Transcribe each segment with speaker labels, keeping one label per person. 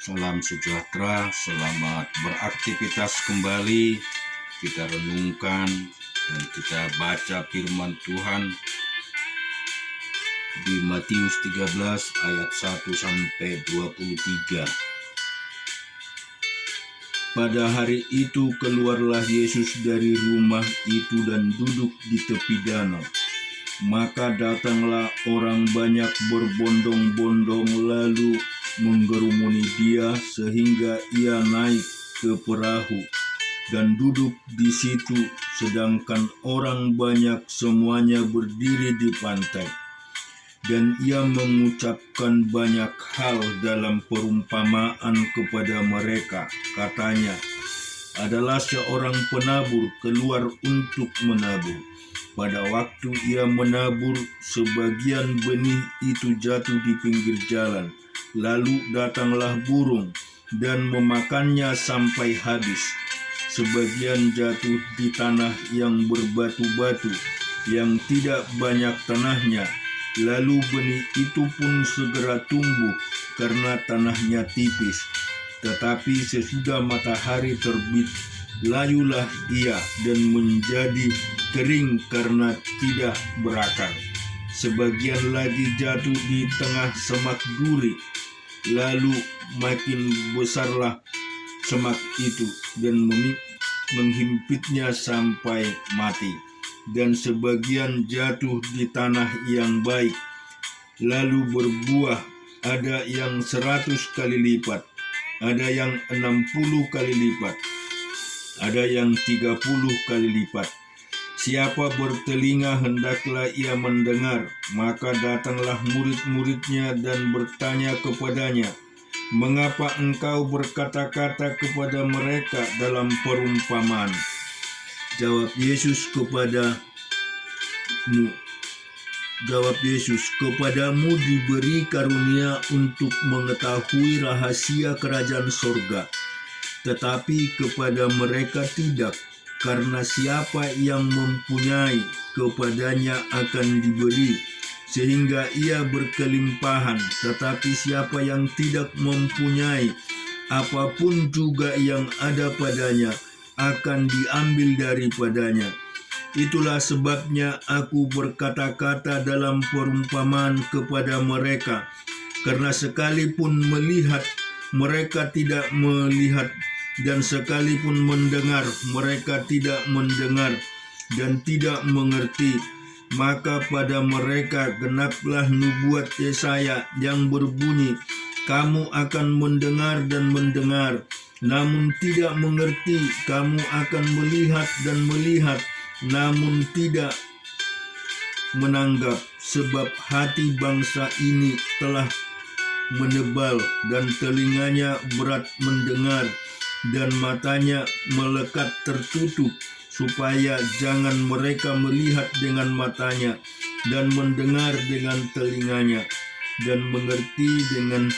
Speaker 1: Salam sejahtera, selamat beraktivitas kembali. Kita renungkan dan kita baca firman Tuhan di Matius 13 ayat 1-23. Pada hari itu keluarlah Yesus dari rumah itu dan duduk di tepi danau. Maka datanglah orang banyak berbondong-bondong lalu menggerumuni dia sehingga ia naik ke perahu dan duduk di situ, sedangkan orang banyak semuanya berdiri di pantai. Dan ia mengucapkan banyak hal dalam perumpamaan kepada mereka. Katanya, adalah seorang penabur keluar untuk menabur. Pada waktu ia menabur, sebagian benih itu jatuh di pinggir jalan. Lalu datanglah burung dan memakannya sampai habis. Sebagian jatuh di tanah yang berbatu-batu, yang tidak banyak tanahnya. Lalu benih itu pun segera tumbuh karena tanahnya tipis. Tetapi sesudah matahari terbit, layulah ia dan menjadi kering karena tidak berakar. Sebagian lagi jatuh di tengah semak duri, lalu makin besarlah semak itu dan menghimpitnya sampai mati. Dan sebagian jatuh di tanah yang baik, lalu berbuah, ada yang 100 kali lipat, ada yang 60 kali lipat, ada yang 30 kali lipat. Siapa bertelinga hendaklah ia mendengar. Maka datanglah murid-muridnya dan bertanya kepadanya, mengapa engkau berkata-kata kepada mereka dalam perumpamaan? Jawab Yesus, kepadamu diberi karunia untuk mengetahui rahasia kerajaan sorga, tetapi kepada mereka tidak. Karena siapa yang mempunyai, kepadanya akan diberi, sehingga ia berkelimpahan. Tetapi siapa yang tidak mempunyai, apapun juga yang ada padanya, akan diambil daripadanya. Itulah sebabnya aku berkata-kata dalam perumpamaan kepada mereka, karena sekalipun melihat, mereka tidak melihat, dan sekalipun mendengar, mereka tidak mendengar dan tidak mengerti. Maka pada mereka genaplah nubuat Yesaya yang berbunyi, kamu akan mendengar dan mendengar, namun tidak mengerti. Kamu akan melihat dan melihat, namun tidak menanggap. Sebab hati bangsa ini telah menebal dan telinganya berat mendengar, dan matanya melekat tertutup, supaya jangan mereka melihat dengan matanya, dan mendengar dengan telinganya, dan mengerti dengan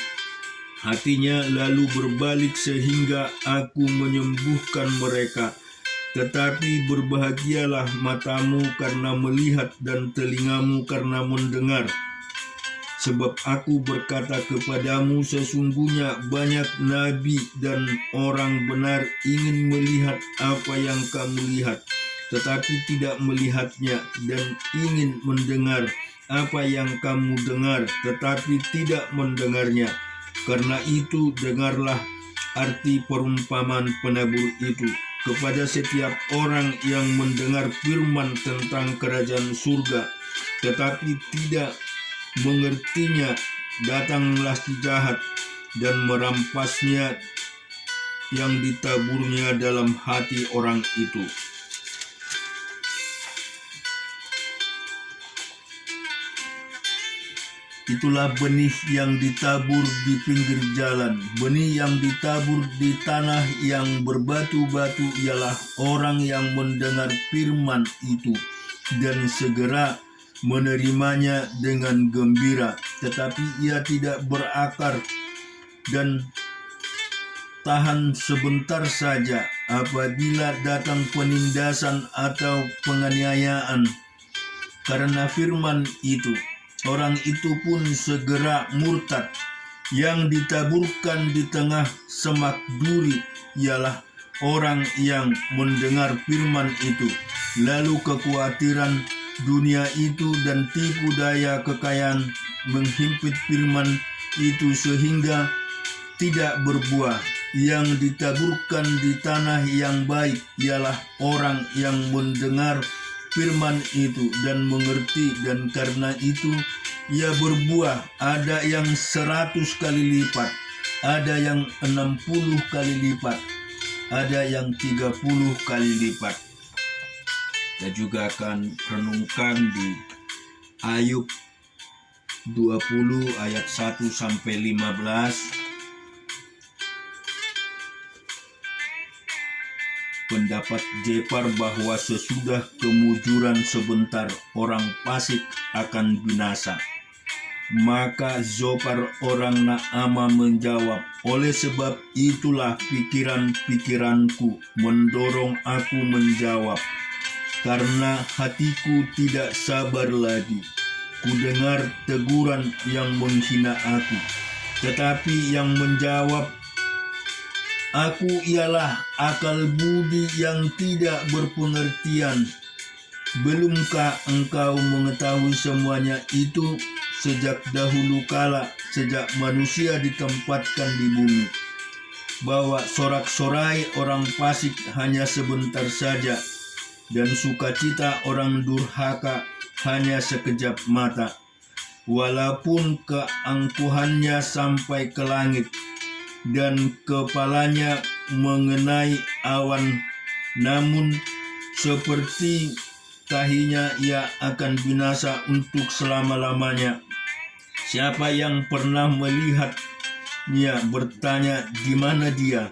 Speaker 1: hatinya, lalu berbalik sehingga aku menyembuhkan mereka. Tetapi berbahagialah matamu karena melihat dan telingamu karena mendengar. Sebab aku berkata kepadamu, sesungguhnya banyak nabi dan orang benar ingin melihat apa yang kamu lihat, tetapi tidak melihatnya, dan ingin mendengar apa yang kamu dengar, tetapi tidak mendengarnya. Karena itu dengarlah arti perumpamaan penabur itu. Kepada setiap orang yang mendengar firman tentang kerajaan surga, tetapi tidak mengertinya, datanglah si jahat dan merampasnya yang ditaburnya dalam hati orang itu. Itulah benih yang ditabur di pinggir jalan. Benih yang ditabur di tanah yang berbatu-batu ialah orang yang mendengar firman itu dan segera menerimanya dengan gembira, tetapi ia tidak berakar dan tahan sebentar saja. Apabila datang penindasan atau penganiayaan karena firman itu, orang itu pun segera murtad Yang ditaburkan di tengah semak duri ialah orang yang mendengar firman itu, lalu kekhawatiran dunia itu dan tipu daya kekayaan menghimpit firman itu sehingga tidak berbuah. Yang ditaburkan di tanah yang baik ialah orang yang mendengar firman itu dan mengerti, dan karena itu ia berbuah, ada yang 100 kali lipat, ada yang 60 kali lipat, ada yang 30 kali lipat. Kita juga akan renungkan di Ayub 20 ayat 1 sampai 15. Pendapat Jepar bahwa sesudah kemujuran sebentar orang fasik akan binasa. Maka Zopar orang Naama menjawab, oleh sebab itulah pikiran-pikiranku mendorong aku menjawab, karena hatiku tidak sabar lagi. Kudengar teguran yang menghina aku, tetapi yang menjawab aku ialah akal budi yang tidak berpengertian. Belumkah engkau mengetahui semuanya itu sejak dahulu kala, sejak manusia ditempatkan di bumi, bahwa sorak-sorai orang fasik hanya sebentar saja, dan sukacita orang durhaka hanya sekejap mata. Walaupun keangkuhannya sampai ke langit, dan kepalanya mengenai awan, namun seperti tahinya ia akan binasa untuk selama-lamanya. Siapa yang pernah melihatnya bertanya, di mana dia?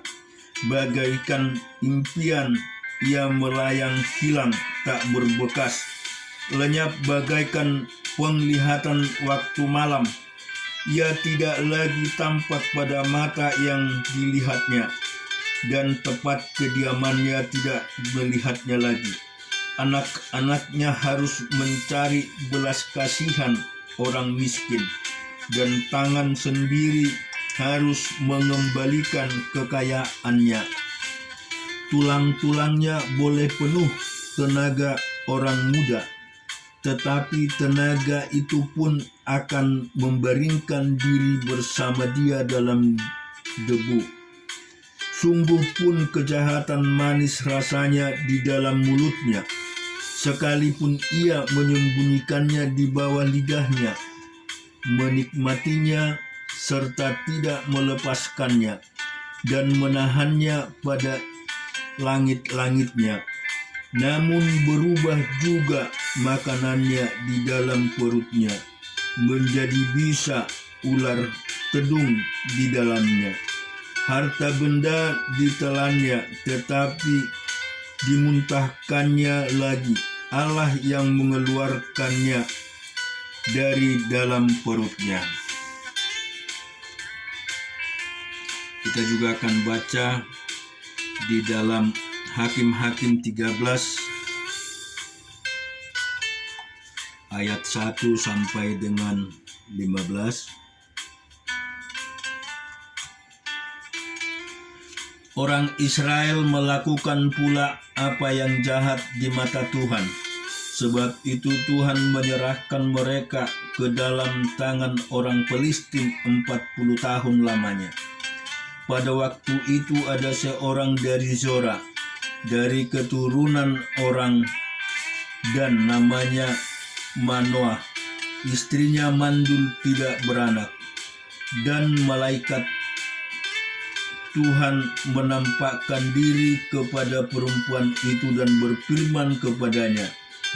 Speaker 1: Bagaikan impian ia melayang hilang tak berbekas, lenyap bagaikan penglihatan waktu malam. Ia tidak lagi tampak pada mata yang dilihatnya, dan tempat kediamannya tidak melihatnya lagi. Anak-anaknya harus mencari belas kasihan orang miskin, dan tangan sendiri harus mengembalikan kekayaannya. Tulang-tulangnya boleh penuh tenaga orang muda, tetapi tenaga itu pun akan membaringkan diri bersama dia dalam debu. Sungguh pun kejahatan manis rasanya di dalam mulutnya, sekalipun ia menyembunyikannya di bawah lidahnya, menikmatinya serta tidak melepaskannya, dan menahannya pada langit-langitnya. Namun berubah juga makanannya di dalam perutnya, menjadi bisa ular tedung di dalamnya. Harta benda ditelannya, tetapi dimuntahkannya lagi. Allah yang mengeluarkannya dari dalam perutnya. Kita juga akan baca di dalam Hakim-Hakim 13 ayat 1 sampai dengan 15. Orang Israel melakukan pula apa yang jahat di mata Tuhan. Sebab itu Tuhan menyerahkan mereka ke dalam tangan orang Filistin 40 tahun lamanya. Pada waktu itu ada seorang dari Zora, dari keturunan orang Dan, namanya Manoah. Istrinya mandul tidak beranak. Dan malaikat Tuhan menampakkan diri kepada perempuan itu dan berfirman kepadanya,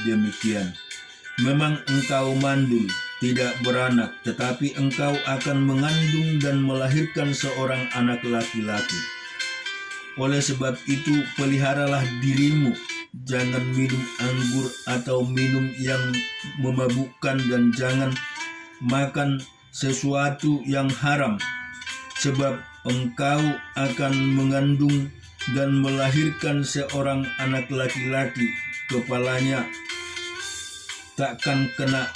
Speaker 1: demikian, memang engkau mandul, tidak beranak, tetapi engkau akan mengandung dan melahirkan seorang anak laki-laki. Oleh sebab itu, peliharalah dirimu, jangan minum anggur atau minum yang memabukkan, dan jangan makan sesuatu yang haram, sebab engkau akan mengandung dan melahirkan seorang anak laki-laki. Kepalanya takkan kena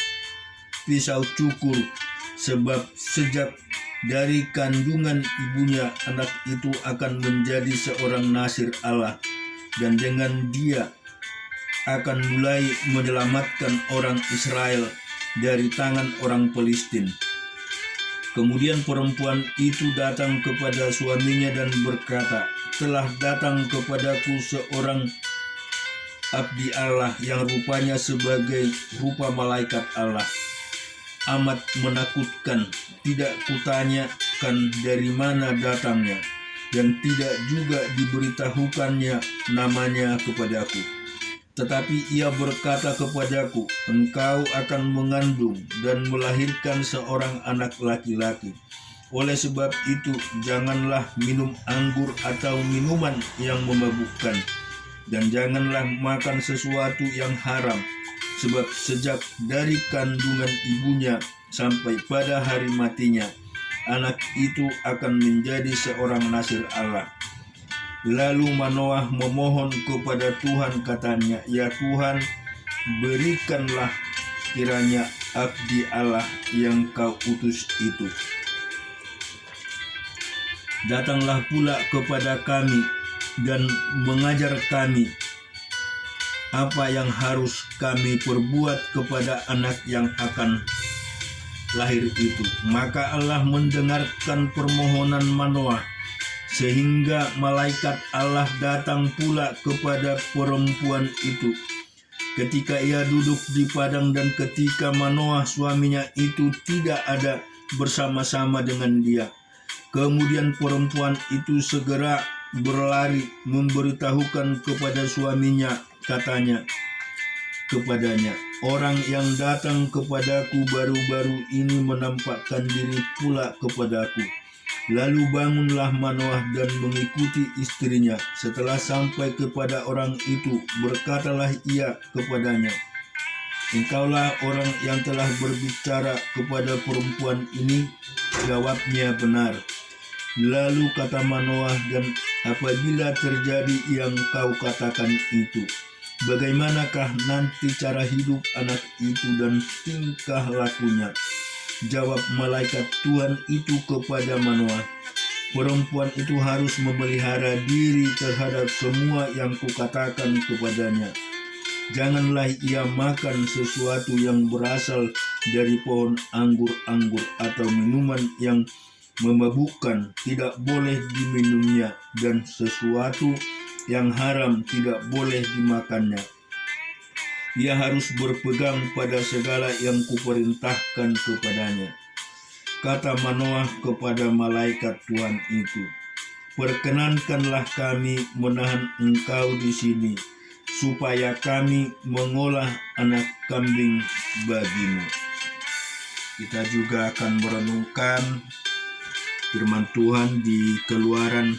Speaker 1: pisau cukur, sebab sejak Dari kandungan ibunya anak itu akan menjadi seorang nasir Allah, dan dengan dia akan mulai menyelamatkan orang Israel dari tangan orang Filistin. Kemudian perempuan itu datang kepada suaminya dan berkata, telah datang kepadaku seorang abdi Allah yang rupanya sebagai rupa malaikat Allah. Amat menakutkan, tidak kutanyakan dari mana datangnya, dan tidak juga diberitahukannya namanya kepadaku. Tetapi ia berkata kepadaku, engkau akan mengandung dan melahirkan seorang anak laki-laki. Oleh sebab itu, janganlah minum anggur atau minuman yang memabukkan, dan janganlah makan sesuatu yang haram, sebab sejak dari kandungan ibunya sampai pada hari matinya, anak itu akan menjadi seorang nasir Allah. Lalu Manoah memohon kepada Tuhan, katanya, ya Tuhan, berikanlah kiranya abdi Allah yang kau utus itu. Datanglah pula kepada kami dan mengajar kami apa yang harus kami perbuat kepada anak yang akan lahir itu. Maka Allah mendengarkan permohonan Manoah, sehingga malaikat Allah datang pula kepada perempuan itu ketika ia duduk di padang, dan ketika Manoah suaminya itu tidak ada bersama-sama dengan dia. Kemudian perempuan itu segera berlari memberitahukan kepada suaminya, katanya kepadanya, orang yang datang kepadaku baru-baru ini menampakkan diri pula kepadaku. Lalu bangunlah Manoah dan mengikuti istrinya. Setelah sampai kepada orang itu, berkatalah ia kepadanya, engkaulah orang yang telah berbicara kepada perempuan ini. Jawabnya, benar. Lalu kata Manoah, dan apabila terjadi yang kau katakan itu, bagaimanakah nanti cara hidup anak itu dan tingkah lakunya? Jawab malaikat Tuhan itu kepada Manoah, perempuan itu harus memelihara diri terhadap semua yang kukatakan kepadanya. Janganlah ia makan sesuatu yang berasal dari pohon anggur-anggur atau minuman yang memabukkan, tidak boleh diminumnya, dan sesuatu yang haram tidak boleh dimakannya. Ia harus berpegang pada segala yang kuperintahkan kepadanya. Kata Manoah kepada malaikat Tuhan itu, perkenankanlah kami menahan engkau di sini, supaya kami mengolah anak kambing bagimu. Kita juga akan merenungkan firman Tuhan di Keluaran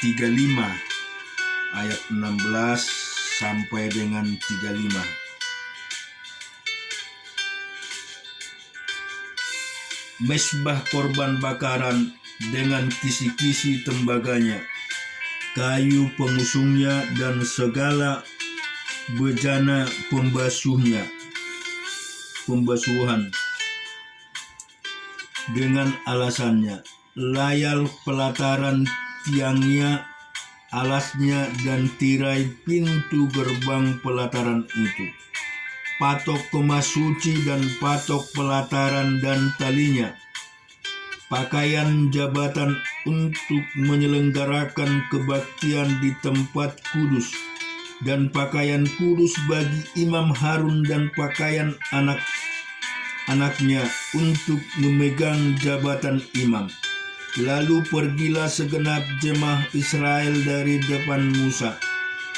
Speaker 1: 35 ayat 16 sampai dengan 35. Mesbah korban bakaran dengan kisi-kisi tembaganya, kayu pengusungnya dan segala bejana pembasuhan dengan alasannya, layar pelataran tiangnya, alasnya, dan tirai pintu gerbang pelataran itu, patok kemah suci dan patok pelataran dan talinya, pakaian jabatan untuk menyelenggarakan kebaktian di tempat kudus, dan pakaian kudus bagi imam Harun dan pakaian anak-anaknya untuk memegang jabatan imam. Lalu pergilah segenap jemaah Israel dari depan Musa.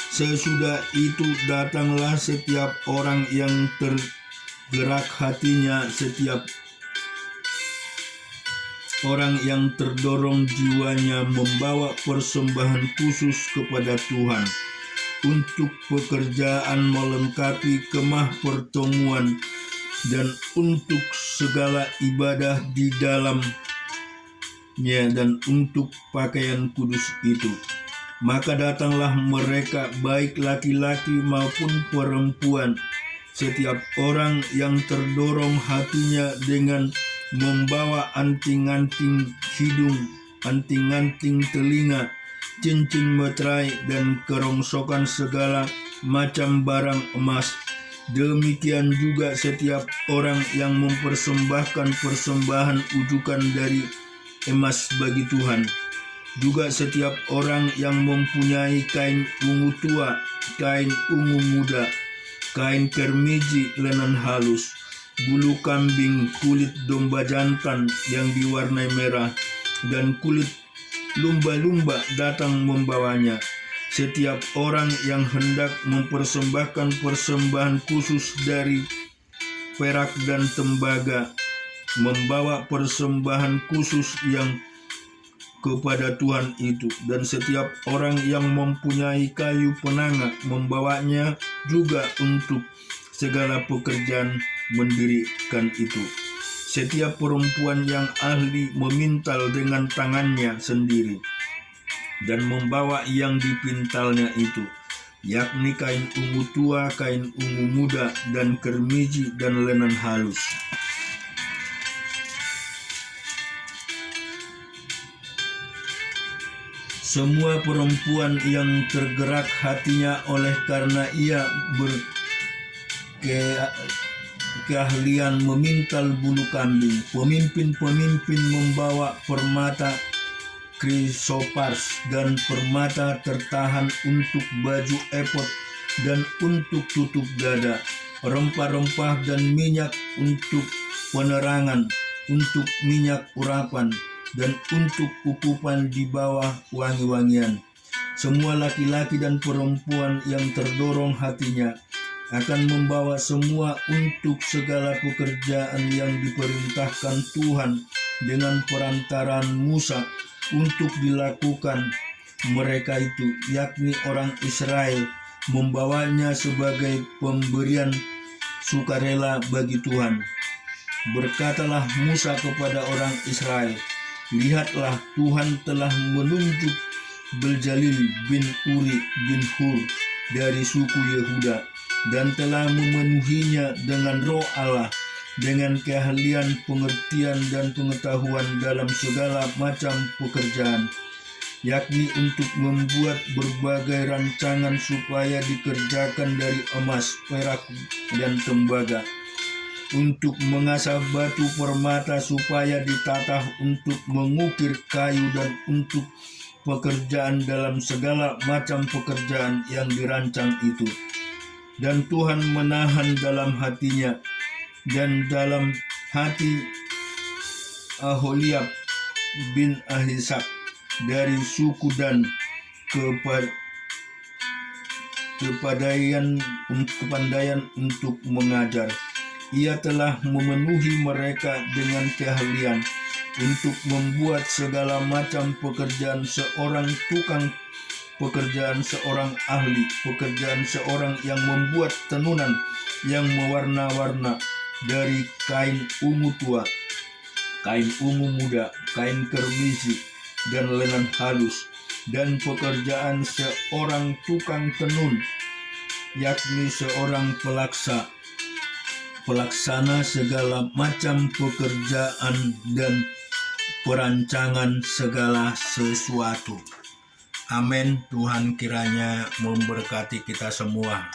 Speaker 1: Sesudah itu datanglah setiap orang yang tergerak hatinya, setiap orang yang terdorong jiwanya, membawa persembahan khusus kepada Tuhan untuk pekerjaan melengkapi kemah pertemuan dan untuk segala ibadah di dalamnya dan untuk pakaian kudus itu. Maka datanglah mereka, baik laki-laki maupun perempuan, setiap orang yang terdorong hatinya dengan membawa anting-anting hidung, anting-anting telinga, cincin meterai, dan kerongsokan segala macam barang emas. Demikian juga setiap orang yang mempersembahkan persembahan ujukan dari emas bagi Tuhan. Juga setiap orang yang mempunyai kain ungu tua, kain ungu muda, kain kermiji lenan halus, bulu kambing, kulit domba jantan yang diwarnai merah, dan kulit lumba-lumba datang membawanya. Setiap orang yang hendak mempersembahkan persembahan khusus dari perak dan tembaga, membawa persembahan khusus yang kepada Tuhan itu, dan setiap orang yang mempunyai kayu penanga membawanya juga untuk segala pekerjaan mendirikan itu. Setiap perempuan yang ahli memintal dengan tangannya sendiri dan membawa yang dipintalnya itu, yakni kain ungu tua, kain ungu muda, dan kermiji, dan lenan halus. Semua perempuan yang tergerak hatinya oleh karena ia keahlian memintal bulu kambing, pemimpin-pemimpin membawa permata krisopars dan permata tertahan untuk baju efod dan untuk tutup dada, rempah-rempah dan minyak untuk penerangan, untuk minyak urapan, dan untuk ukupan di bawah wangi-wangian. Semua laki-laki dan perempuan yang terdorong hatinya akan membawa semua untuk segala pekerjaan yang diperintahkan Tuhan dengan perantaraan Musa untuk dilakukan mereka itu, yakni orang Israel, membawanya sebagai pemberian sukarela bagi Tuhan. Berkatalah Musa kepada orang Israel, "Lihatlah, Tuhan telah menunjuk Beljalil bin Uri bin Hur dari suku Yehuda dan telah memenuhinya dengan roh Allah, dengan keahlian, pengertian, dan pengetahuan dalam segala macam pekerjaan, yakni untuk membuat berbagai rancangan supaya dikerjakan dari emas, perak, dan tembaga, untuk mengasah batu permata supaya ditatah, untuk mengukir kayu, dan untuk pekerjaan dalam segala macam pekerjaan yang dirancang itu." Dan Tuhan menahan dalam hatinya dan dalam hati Aholiab bin Ahisak dari suku Dan kepandaian untuk mengajar. Ia telah memenuhi mereka dengan keahlian untuk membuat segala macam pekerjaan seorang tukang pekerjaan, seorang ahli pekerjaan, seorang yang membuat tenunan yang mewarna-warna dari kain ungu tua, kain ungu muda, kain kermiji, dan lenan halus, dan pekerjaan seorang tukang tenun, yakni seorang pelaksana segala macam pekerjaan dan perancangan segala sesuatu. Amin. Tuhan kiranya memberkati kita semua.